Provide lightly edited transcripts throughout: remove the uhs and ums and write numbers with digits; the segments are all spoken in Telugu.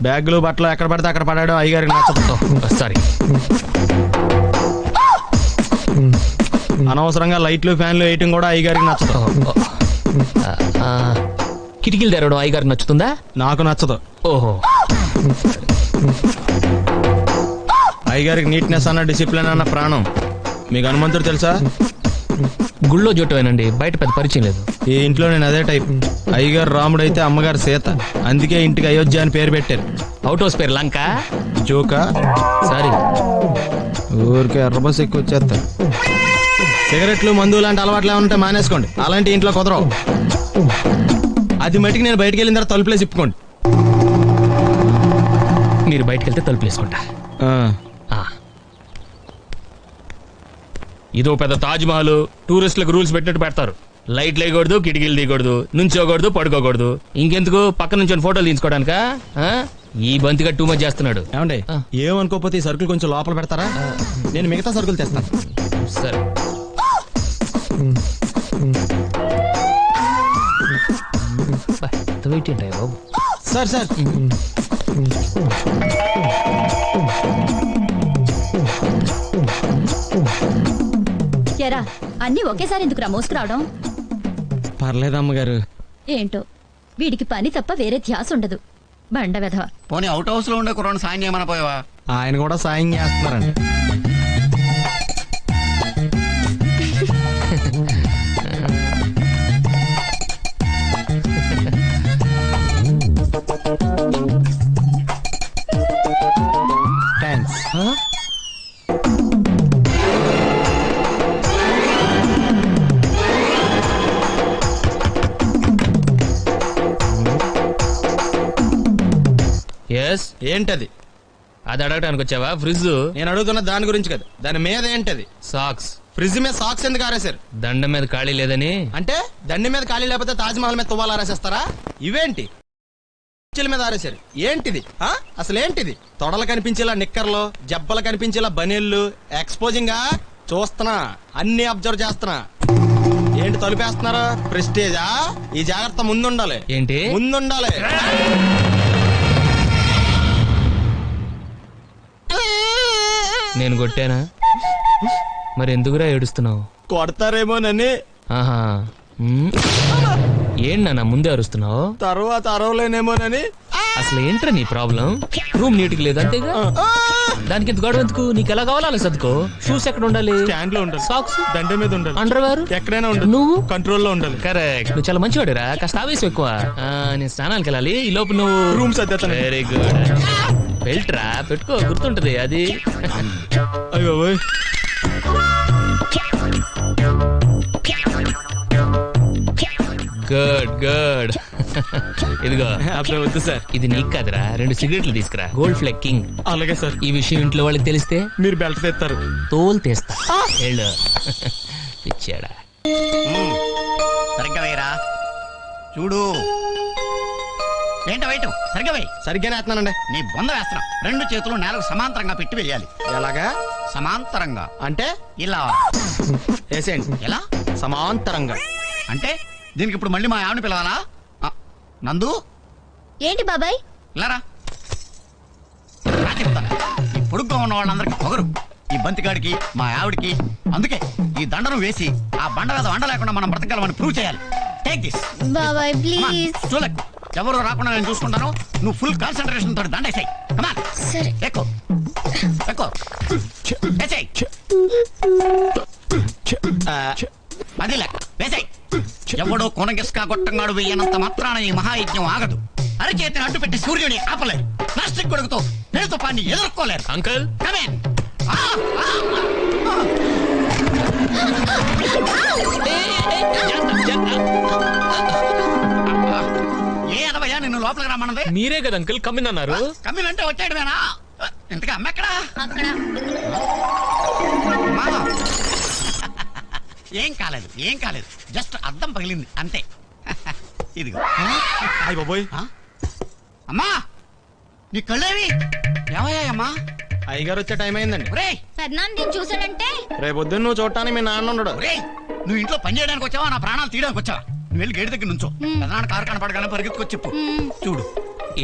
బ్యాగులు బట్టలు ఎక్కడ పడితే అక్కడ పడాడు అయ్యగారికి నచ్చదు. సారీ. అనవసరంగా లైట్లు ఫ్యాన్లు వేయటం కూడా అయ్యగారికి నచ్చదు. కిటికీలు తెరవడం అయ్యగారికి నచ్చుతుందా? నాకు నచ్చదు. ఓహో. అయ్యగారికి నీట్నెస్ అన్న డిసిప్లిన్ అన్న ప్రాణం. మీకు హనుమంతుడు తెలుసా? గుళ్ళో జోటమేనండి, బయట పెద్ద పరిచయం లేదు. ఈ ఇంట్లో నేను అదే టైప్. అయ్యగారు రాముడు అయితే అమ్మగారు సీత, అందుకే ఇంటికి అయోధ్య అని పేరు పెట్టారు. అవుట్ హౌస్ పేరు లంక. జోకా? సారీ. ఊరికే ఎర్రబస్ ఎక్కువ వచ్చేస్తారు. సిగరెట్లు మందు లాంటి అలవాట్లు ఏమంటే మానేసుకోండి, అలాంటి ఇంట్లో కుదరవు. అది మటుకు నేను బయటకు వెళ్ళిన తర్వాత తలుపులేసి ఇప్పుకోండి. మీరు బయటకు వెళ్తే తలుపులు వేసుకుంటా. ఇదో పెద్ద తాజ్ మహల్. టూరిస్టులకు రూల్స్ పెట్టినట్టు పెడతారు. లైట్లు వేయకూడదు, కిటికీలు తీయకూడదు, నుంచోకూడదు, పడుకోకూడదు. ఇంకెందుకు పక్క నుంచి ఫోటోలు తీసుకోవడానికా? ఈ బంతిగా టూ మచ్ చేస్తున్నాడు. ఏమండి ఏమనుకోకపోతే ఈ సరుకులు కొంచెం లోపల పెడతారా? నేను మిగతా సరుకులు తెస్తాను. సరే. వెయిట్ ఏంటాయి బాబు? సార్ సార్ ఎరా అన్నీ ఒకేసారి ఎందుకురా మోసుకురావడం? పర్లేదు అమ్మగారు. ఏంటో వీడికి పని తప్ప వేరే ధ్యాస ఉండదు. బండ వెధవ. పోనీ అవుట్ హౌస్ లో ఉండే కుర్రాడు సాయం చేయమని పోయావా? ఆయన కూడా సాయం చేస్తున్నారండి. థ్యాంక్స్. ఎస్. ఏంటది? అది అడగటానికి వచ్చావా? ఫ్రిడ్జ్. నేను అడుగుతున్న దాని గురించి కదా, దాని మీద ఏంటది? సాక్స్. ఫ్రిడ్జ్ మీద సాక్స్ ఎందుకు ఆరేశారు? దండం మీద ఖాళీ లేదని. అంటే దండి మీద ఖాళీ లేకపోతే తాజ్ మహల్ మీద తువ్వాలు ఆరేసేస్తారా? ఇవేంటి మీద ఆరేశారు? ఏంటిది అసలు ఏంటిది? తొడలు కనిపించేలా నిక్కర్లు, జబ్బలు కనిపించేలా బనీళ్లు, ఎక్స్పోజింగ్ గా చూస్తున్నా, అన్ని అబ్జర్వ్ చేస్తున్నా. ఏంటి తలుపేస్తున్నారా? ప్రెస్టేజా? ఈ జాగ్రత్త ముందుండాలి. ఏంటి ముందుండాలి? నేను కొట్టానా? మరి ఎందుకురా ఏడుస్తున్నావు? కొడతారేమోనని. ఆహా. ఏంటన్నా ముందే అరుస్తున్నావు? తర్వాత అరవలేనేమోనని. అసలు ఏంట్రా నీ ప్రాబ్లం? రూమ్ నీట్గా లేదు అంతేగా, దానికి ఎంత గొడవ ఎందుకు? నీకు ఎలా కావాలో అలా సర్దుకో. షూస్ ఎక్కడ ఉండాలి? స్టాండ్ లో ఉండాలి. సాక్స్ దండ మీద ఉండాలి. అండర్వేర్ ఎక్కడైనా ఉండాలి. నువ్వు కంట్రోల్లో ఉండాలి. కరెక్ట్. నువ్వు చాలా మంచివాడురా, కాస్త ఆవేశం ఎక్కువ. నేను స్నానానికి వెళ్ళాలి, ఈ లోపు నువ్వు రూమ్ సర్దేస్తాను. Very good. బెల్ట్ రా పెట్టుకో, గుర్తుంటది అది. అయ్యో గుడ్ గుడ్. ఇదిగో అప్పుడు వద్దు సార్. ఇది నీకు కాదురా, 2 సిగరెట్లు తీసుకురా. గోల్డ్ ఫ్లెక్కింగ్. అలాగే సార్. ఈ విషయం ఇంట్లో వాళ్ళకి తెలిస్తే మీరు బెల్ట్ తెస్తారు. తోలు తీస్తా. వెళ్ళు. పిచ్చాడా. సరిగ్గా వేయరా. చూడు ఏంటో వెయిట్ సరిగ్గా వేయి. సరిగ్గానే వేస్తున్నానండి. నీ బొంద వేస్తున్నావు. 2 చేతులు నేలకు సమాంతరంగా పెట్టి వేయాలి. ఎలాగా? సమాంతరంగా అంటే ఇలా వేసేయండి. ఎలా? సమాంతరంగా అంటే దీనికి ఇప్పుడు మళ్ళీ మా ఆవిడని పిలవాలా? నందు ఏంటి బాబాయ్? ఇలారా. ఈ పొడుగ్గా ఉన్న వాళ్ళందరికీ పొగరు, ఈ బంతిగాడికి మా ఆవిడికి. అందుకే ఈ దండను వేసి ఆ బండ మీద వండ లేకుండా మనం బ్రతకగలమని ప్రూవ్ చేయాలి. టేక్ దిస్ బాబాయ్ ప్లీజ్. చూలకు ఎవరు రాకుండా నేను చూసుకుంటాను. నువ్వు ఫుల్ కాన్సన్ట్రేషన్ తోటి దండేసాయి. సరే. ఎక్కువ ఎక్కువ అది లెక్క వేసాయి. ఎవడో కొనగిస్కా గొట్టంగాడు వెయ్యనంత మాత్రాన ఈ మహాయజ్ఞం ఆగదు. అరచేతిని అడ్డు పెట్టి సూర్యుని ఆపలేరు. ప్లాస్టిక్ కొడుకుతో నేరుతో పాన్ని ఎదుర్కోలేరు. అంకుల్ ఏ అదవయ్యా నిన్ను లోపలికి రమ్మన్నది? మీరే కదా అంకుల్ కమ్మినన్నారు. కమ్మినంటే వచ్చాడువేనా? ఇంతగా అమ్మెక్కడా? ఏం కాలేదు, ఏం కాలేదు. జస్ట్ అద్దం పగిలింది అంతే. ఇదిగో. అయ్య బాబోయ్. అమ్మా నీ కళ్ళేవి ఏమయ్యాయమ్మా? అయ్యగారు వచ్చే టైం అయిందండి. ఫెర్నాండీని చూసాడంటే రేపు పొద్దున్న నువ్వు చూడటానికి మీ నాన్న ఉండడు. నువ్వు ఇంట్లో పని చేయడానికి వచ్చావా, నా ప్రాణాలు తీయడానికి వచ్చావా? నువ్వు వెళ్ళి గేటు దగ్గర నుంచో. పెదనాన్న కారు కనపడగానే పరిగెత్తుకొచ్చి చెప్పు. చూడు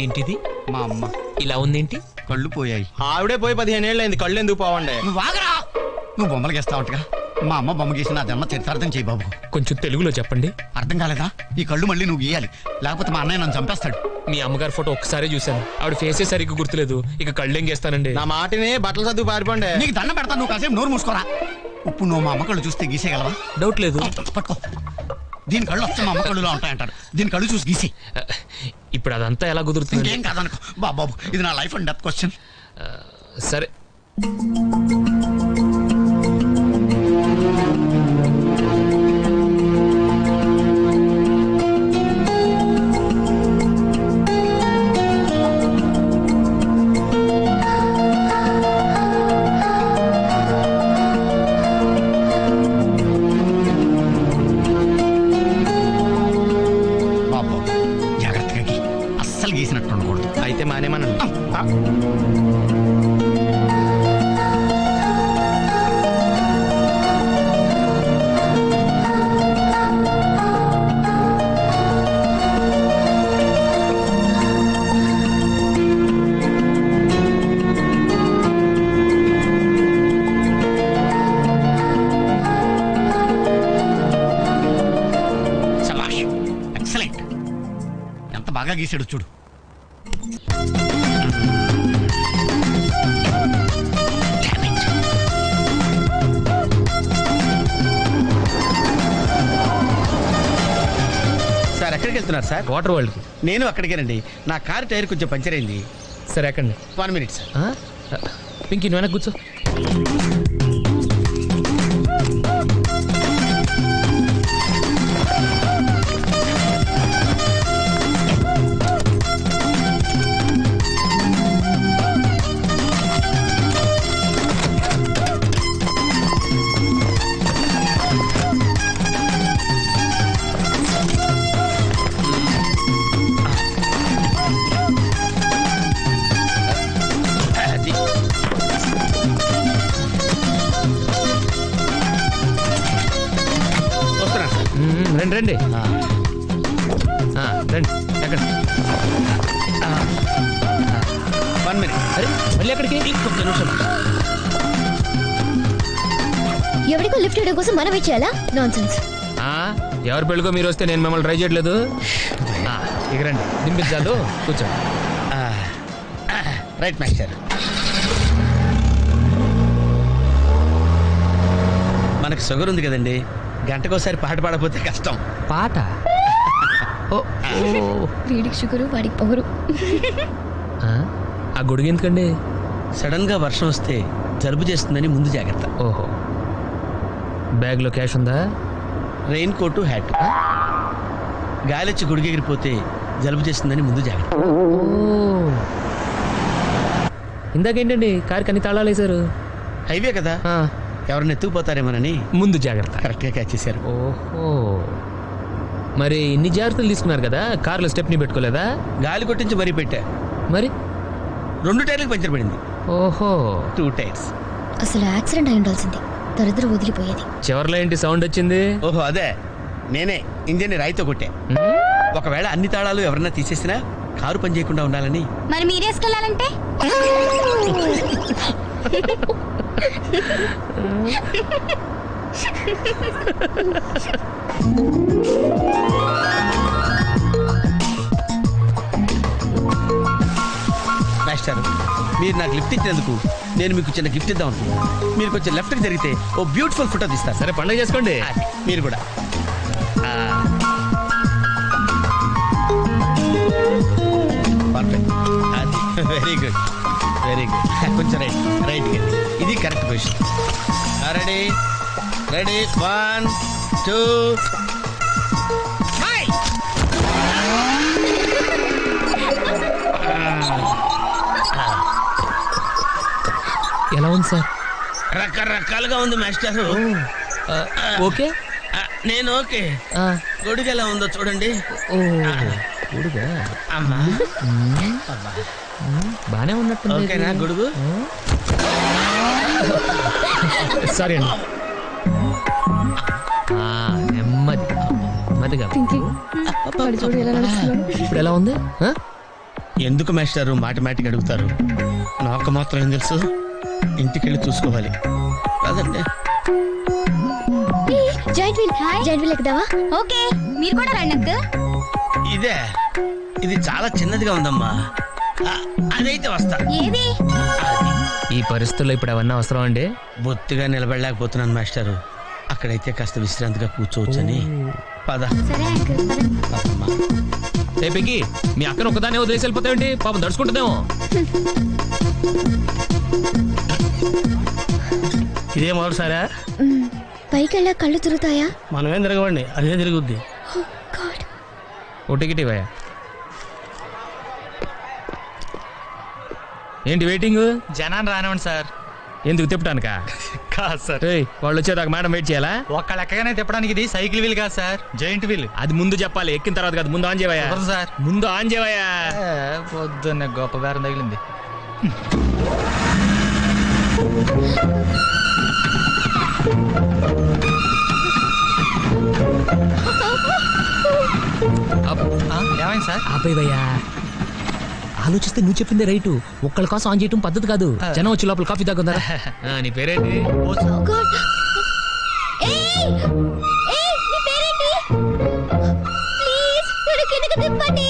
ఏంటిది? మా అమ్మ ఇలా ఉందేంటి? కళ్ళు పోయాయి. ఆవిడే పోయి 15 ఏళ్ళు అయింది, కళ్ళు ఎందుకు పోవండి? నువ్వు ఆగరా. నువ్వు బొమ్మలు గీస్తావుగా. మా అమ్మ బొమ్మ గీసి నా జన్మ చరితార్థం చేయి బాబు. కొంచెం తెలుగులో చెప్పండి. అర్థం కాలేదా? ఈ కళ్ళు మళ్ళీ నువ్వు గీయాలి, లేకపోతే మా అన్నయ్య నన్ను చంపేస్తాడు. మీ అమ్మగారి ఫోటో ఒక్కసారి చూశాను, ఆవిడ ఫేసే సరిగ్గా గుర్తులేదు. ఇక కళ్ళేం చేస్తానండి? నా మాటిని బట్టలు సర్దుకు పారిపోండి. నీకు దండం పెడతా, నువ్వు కాసేపు నోరు మూసుకోరా. ఇప్పుడు నువ్వు మా అమ్మ కళ్ళు చూస్తే గీసేయగలవా? డౌట్ లేదు. పట్టుకో. దీని కళ్ళు వస్తే మా అమ్మ కళ్ళులా ఉంటాయంటారు. దీని కళ్ళు చూసి గీసి. ఇప్పుడు అదంతా ఎలా కుదురుతుంది? ఇంకేం కాదనుకో బాబు, ఇది నా లైఫ్ అండ్ డెత్ క్వశ్చన్. సరే. బాబు జాగ్రత్తగా గీ. అస్సలు గీసినట్టు ఉండకూడదు. అయితే మానేమనండి. శభాష్, ఎక్సలెంట్. ఎంత బాగా గీసాడు చూడు. Damn it. సార్ ఎక్కడికి వెళ్తున్నారు సార్? వాటర్ వరల్డ్కి. నేను అక్కడికేనండి. నా కారు టైర్ కొంచెం పంచర్ అయింది. సరే ఎక్కండి. 1 minute సార్. పింకీ నువ్వు వెనక్కి కూర్చో. అది. వస్తున్నాను సార్. రండి రండి. రండి ఎక్కడ? 1 minute. అరే మళ్ళీ ఎక్కడికి? ఒక్క నిమిషం. ఎవరికో లిఫ్ట్ ఇవ్వడం కోసం మనం ఇచ్చేయాలా? నాన్సెన్స్. ఎవరి పెళ్ళికో మీరు వస్తే నేను మిమ్మల్ని ట్రై చేయట్లేదు. ఇక రండి, దింపించాలు, కూర్చో. Right master. మనకు షుగర్ ఉంది కదండి, గంటకోసారి పాట పాడకపోతే కష్టం. పాట? ఓ వీడికి షుగరు, వాడికి పొగరు. ఆ గొడుగు ఎందుకండి? సడన్ గా వర్షం వస్తే జలుబు చేస్తుందని ముందు జాగ్రత్త. ఓహో, బ్యాగ్లో క్యాష్ ఉందా? Rain coat, hat. గాలిచ్చి గుడిగెగిరిపోతే జలుబు చేస్తుందని ముందు జాగ్రత్త. ఇందాకేంటండి కారుకి అన్ని తాళాలు వేశారు? హైవే కదా, ఎవరిని ఎత్తుకుపోతారేమోనని ముందు జాగ్రత్త. కరెక్ట్ గా క్యాచ్ చేశారు. ఓహో, మరి ఇన్ని జాగ్రత్తలు తీసుకున్నారు కదా, కార్లో స్టెప్ని పెట్టుకోలేదా? గాలి కొట్టించి మరీ పెట్టా. మరి 2 టైర్లకు పంచర్ పడింది. ఓహో, 2 టైర్స్. అసలు యాక్సిడెంట్ అయి ఉండాల్సింది, దరిద్రం వదిలిపోయేది. చివర్లో ఏంటి సౌండ్ వచ్చింది? ఓహో అదే, నేనే ఇంజన్ రాయితో కొట్టా. ఒకవేళ అన్ని తాళాలు ఎవరన్నా తీసేసినా కారు పని చేయకుండా ఉండాలని. మరి మీరేసుకెళ్ళాలంటే మాస్టర్, మీరు నాకు లిఫ్ట్ ఇచ్చినందుకు నేను మీకు చిన్న గిఫ్ట్ ఇద్దాం అనుకున్నాను. మీరు కొంచెం లెఫ్ట్కి జరిగితే ఓ బ్యూటిఫుల్ ఫోటో తీస్తారు. సరే పండుగ చేసుకోండి. మీరు కూడా. పర్ఫెక్ట్. అది వెరీ గుడ్, వెరీ గుడ్. కొంచెం రైట్, రైట్. ఇది కరెక్ట్ పొజిషన్. Ready, ready. 1 2. ఎలా ఉంది సార్? రకరకాలుగా ఉంది మాస్టర్. ఓకే, నేను ఓకే. గొడుగు ఎలా ఉందో చూడండి. గొడుగా అమ్మా, బానే ఉన్నట్టు. ఓకేనా గొడుగు? సారీ అండి. నెమ్మది నెమ్మదిగా. చూడు ఎలా నడుస్తున్నాడు. ఇప్పుడు ఎలా ఉంది? ఎందుకు మాస్టారు మాటిమాటికి అడుగుతారు? నాకు మాత్రం ఏం తెలుసు, ఇంటికి వెళ్ళి చూసుకోవాలి కాదండి. Joint wheel ఎక్కుదావా? ఓకే మీరు కూడా రండి అంకుల్. ఇదే, ఇది చాలా చిన్నదిగా ఉందమ్మా. అదైతే వస్తా. ఏది? ఈ పరిస్థితుల్లో ఇప్పుడు అవన్నీ అవసరం అండి? బొత్తిగా నిలబడలేకపోతున్నాను మాస్టారు. అక్కడైతే కాస్త విశ్రాంతిగా కూర్చోవచ్చని. పద. సరే అంకుల్ పదమ్మా. ఏ పెంకి, మీ అక్కను ఒకదానే వదిలేసి వెళ్ళిపోతాయండి, పాపం దడుచుకుంటుందేమో. ఇదే మొదటిసారా? పైకి వెళ్ళా కళ్ళు తిరుగుతాయా? మనమేం తిరగవండి, అదే తిరుగుద్ది. గాడ్. ఓ టికెట్ ఇవ్వయా. ఏంటి వెయిటింగ్? జనాన్ని రానివ్వండి సార్. ఎందుకు తిప్పటానికా? కాదు సార్, ఏయ్, వాళ్ళు వచ్చేదాకా మేడం వెయిట్ చేయాలా? ఒక్క లెక్కగానే తిప్పడానికి ఇది సైకిల్ వీల్ కాదు సార్, జాయింట్ వీల్. అది ముందు చెప్పాలి, ఎక్కిన తర్వాత కాదు. ముందు ఆన్ చేయవయ్యా. కుదరదు సార్. ముందు ఆన్ చేయవయ్యా. పొద్దున్న గొప్ప బేరం తగిలింది. ఏమైంది సార్? ఆపేవయ్యా. ఆలోచిస్తే నువ్వు చెప్పిందే రైటు. ఒక్కళ్ళ కోసం ఆన్ చేయటం పద్ధతి కాదు. జనం వచ్చి లోపల కాఫీ తాగుందా? నీ పేరేంటి? Oh God. ఏయ్! ఏయ్, నీ పేరేంటి? ప్లీజ్ నన్ను కిందకి తిప్పండి.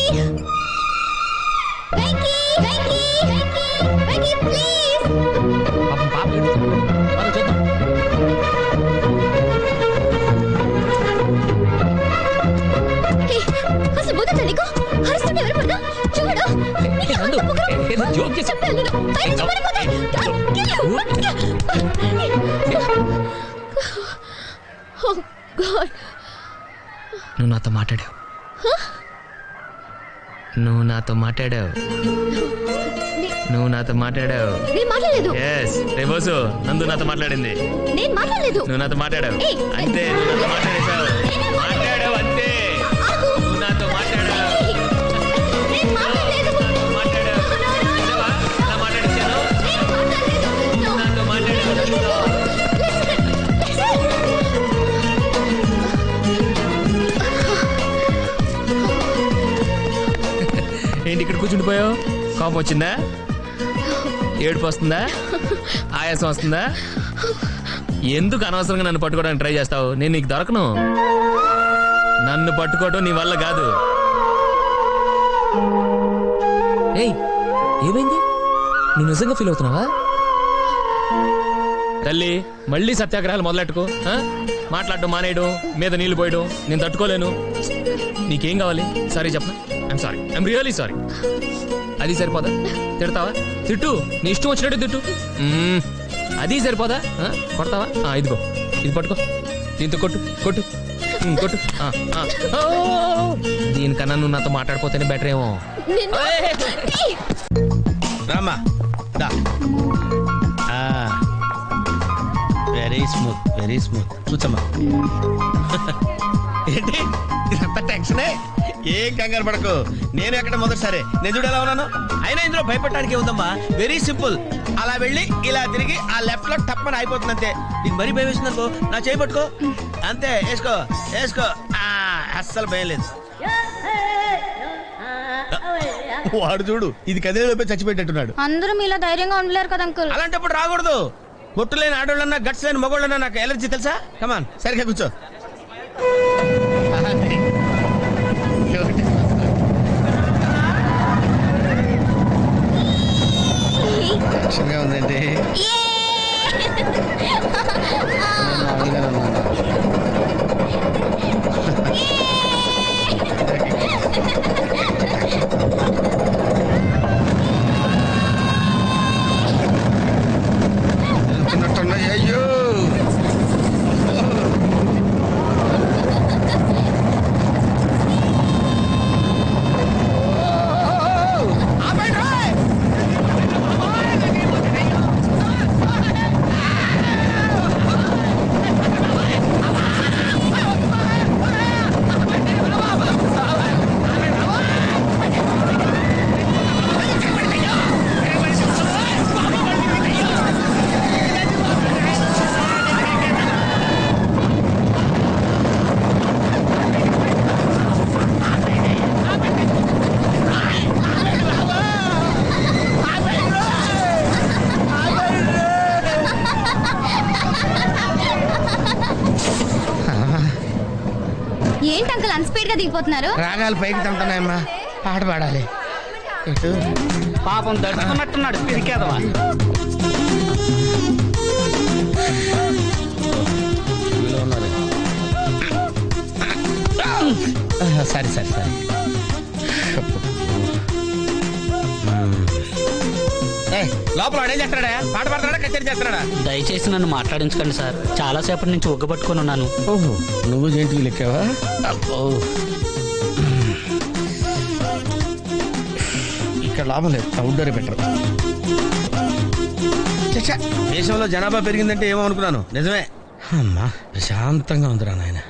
వెంకీ, వెంకీ, వెంకీ, వెంకీ ప్లీజ్. పాపం పాప ఏడుస్తుంది. పద చూద్దాం. ఏయ్, అసలు బుద్ధుందా నీకు? అరుస్తుంటే ఎవరు పడదా? చూడు. నందు, ఏదో జోక్ చేసి చెప్పాను నేను. పైనుంచి పడిపోతా. Oh God. నువ్వు నాతో మాట్లాడావు. నువ్వు నాతో మాట్లాడావు. నువ్వు నాతో మాట్లాడావు. నేను మాట్లాడలేదు. ఎస్ రేబోసు, నందు నాతో మాట్లాడింది. నేను మాట్లాడలేదు. నువ్వు నాతో మాట్లాడావు. ఏయ్, అంతే, నువ్వు నాతో మాట్లాడేశావు. మాట్లాడావు అంతే. ఆగు. నువ్వు నాతో మాట్లాడావు. నేను మాట్లాడలేదు. నాతో మాట్లాడావు. విన్నావా? ఎలా మాట్లాడించాను? నేను మాట్లాడలేదు. నువ్వు నాతో మాట్లాడావు. నందుతో. ఏంటి ఇక్కడ కూర్చుండిపోయావు? కోపం వచ్చిందా? ఏడుపు వస్తుందా? ఆయాసం వస్తుందా? ఎందుకు అనవసరంగా నన్ను పట్టుకోవడానికి ట్రై చేస్తావు? నేను నీకు దొరకను. నన్ను పట్టుకోవటం నీ వల్ల కాదు. ఏయ్, ఏమైంది? నువ్వు నిజంగా ఫీల్ అవుతున్నావా? తల్లి, మళ్ళీ సత్యాగ్రహాలు మొదలెట్టుకో. మాట్లాడటం మానేయడం, మీద నీళ్లు పోయడం నేను తట్టుకోలేను. నీకేం కావాలి? సారీ చెప్పనా? I'm sorry, I'm really sorry. అది సరిపోదా? తిడతావా? తిట్టు, నీ ఇష్టం వచ్చినట్టు తిట్టు. అది సరిపోదా? కొడతావా? ఇదిగో, ఇది పట్టుకో, దీంతో కొట్టు కొట్టు కొట్టు. దీనికన్నా నువ్వు నాతో మాట్లాడిపోతేనే బెటర్ ఏమో. రామా దా. Very smooth, very smooth. కూర్చోమ్మా. ఏంటి ఇదంతా టెన్షనే? ఏం కంగారు పడకు, నేను ఎక్కడ మొదటిసారి. నేను చూడు ఎలా ఉన్నాను. అయినా ఇందులో భయపడటానికి ఉందమ్మా. Very simple. అలా వెళ్ళి ఇలా తిరిగి ఆ లెఫ్ట్ లో టప్పని అయిపోతుంది అంతే. నీకు మరీ భయం వేసింది అనుకో, నా చేయి పట్టుకో అంతే. వేసుకో వేసుకో. అస్సలు భయం లేదు. వాడు చూడు, ఇది కదిలే లోపే చచ్చిపెట్టేట్టున్నాడు. అందరూ మీలో ధైర్యంగా ఉండలేరు కదా అంకుల్. అలాంటప్పుడు రాకూడదు. పొట్టు లేని ఆడోళ్ళన్నా, గట్స్ లేని మగోళ్ళన్నా నాకు ఎలర్జీ తెలుసా. కమాన్, సరిగ్గా కూర్చో. టెన్షన్గా ఉందండి. అయ్యో స్పీడ్ గా దిగిపోతున్నారు? రాగాలు పైకి తంటున్నాయమ్మా, పాట పాడాలి. ఇటు పాపం దడుచుకున్నట్టున్నాడు పిరికేదవా. సరే సరే సరే. లోపల వాడేం చేస్తాడా? పాట పాడతాడా, కచేరీ చేస్తాడా? దయచేసి నన్ను మాట్లాడించకండి సార్, చాలా సేపటి నుంచి ఒగ్గబట్టుకొని ఉన్నాను. ఓహో, నువ్వు జేంటివి లెక్కావా? ఇక్కడ లాభం లేదు, అవుట్డోరే బెటర్. దేశంలో జనాభా పెరిగిందంటే ఏమో అనుకున్నాను, నిజమే. అమ్మా ప్రశాంతంగా ఉందిరా నాయన.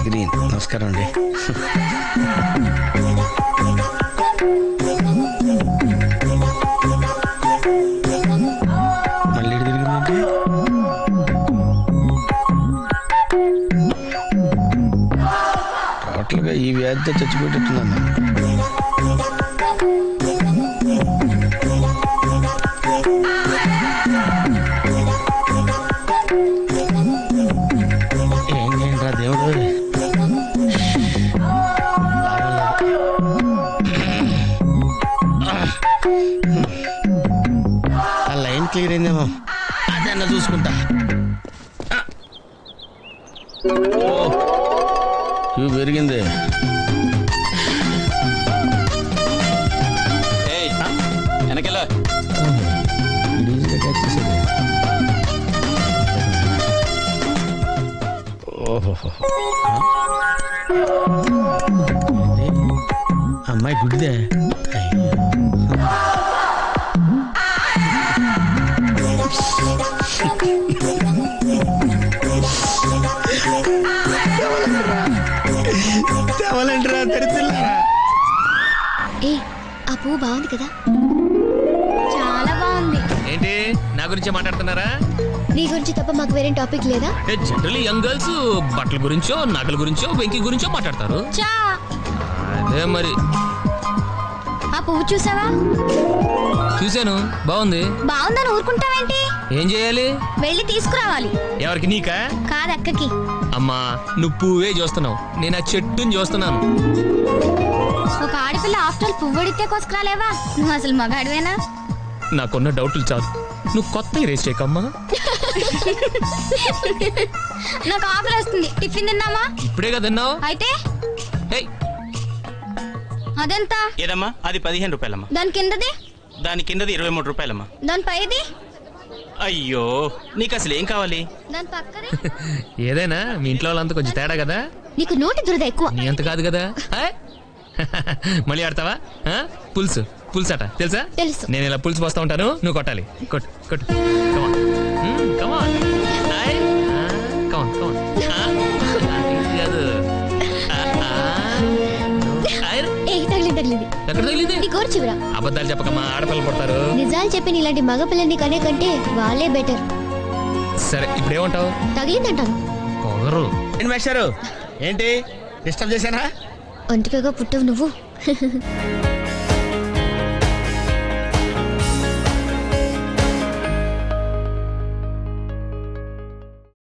గ్రీన్, నమస్కారం అండి. మళ్ళీ తిరిగిందండి. టోటల్గా ఈ వ్యాధితో చచ్చిపోయేటట్టున్నాను. ఏం చేయండిరా దేవుడు. ఆ లైన్ క్లియర్ అయిందేమో, అదన్నా చూసుకుంటా. ఇవి పెరిగింది. వెనకెళ్ళ ఈజీగా క్యాచ్ చేసేది. ఓహో, అమ్మాయి గుడ్డిదే. తెవలంటారా తెరిచిల్లారా? ఏ ఆ పువ్వు బాగుంది కదా? చాలా బాగుంది. ఏంటి నా గురించి మాట్లాడుతున్నారా? నీ గురించి తప్ప మాకు వేరే టాపిక్ లేదా? జనరల్లీ యంగ్ గర్ల్స్ బట్టల గురించో నగల గురించో వెంకి గురించో మాట్లాడతారు. చా అదే మరి. ఆ పువ్వు చూసావా? చూశాను, బాగుంది. బాగుందని ఊరుకుంటావేంటి? ఏం చేయాలి? వెళ్ళి తీసుకురావాలి. ఎవరికి, నీకా? కాదు, అక్కకి. అమ్మా నువ్వు పువ్వే చూస్తున్నావు, నేను ఆ చెట్టుని చూస్తున్నాను. ఒక ఆడపిల్ల ఆఫ్టర్ పువ్వు అడిగితే కోసుకురాలేవా? నువ్వు అసలు మగాడివేనా? నాకున్న డౌట్లు చాలు, నువ్వు కొత్త రేస్ చేయకమ్మా. నాకు ఆకలి వస్తుంది, టిఫిన్ తిందామా? ఇప్పుడే కదా తిన్నావు. అయితే ఏయ్, అదెంత? ఏదమ్మా? అది 15 రూపాయలమ్మా. దాని కిందది? దాని కిందది 23 రూపాయలమ్మా. దాని పైది? అయ్యో, నీకు అసలు ఏం కావాలి? దాని పక్కది? ఏదైనా మీ ఇంట్లో వాళ్ళంతా కొంచెం తేడా కదా. నీకు నోటి దురద ఎక్కువ. నీ అంత కాదు కదా. ఆయ్. మళ్ళీ ఆడతావా? పులుసు పులుసు అట తెలుసా? తెలుసు. నేను ఇలా పులుసు పోస్తా ఉంటాను, నువ్వు కొట్టాలి. కొట్టు కొట్టు. కమాన్ కమాన్. కమాన్ కమాన్. కాదు. ఏ తగిలింది. ఎక్కడ తగిలింది? నీ కోరి చివరా. అబద్ధాలు చెప్పకమ్మా, ఆడపిల్లలు పడతారు. నిజాలు చెప్పి ఇలాంటి మగ పిల్లని కనే కంటే వాళ్ళే బెటర్. సరే ఇప్పుడు ఏమంటావు? తగిలిందంటాను. పొగరు. ఏంటి మేస్టారు, ఏంటి డిస్టర్బ్ చేశానా? ఒంటికగా పుట్టవు నువ్వు.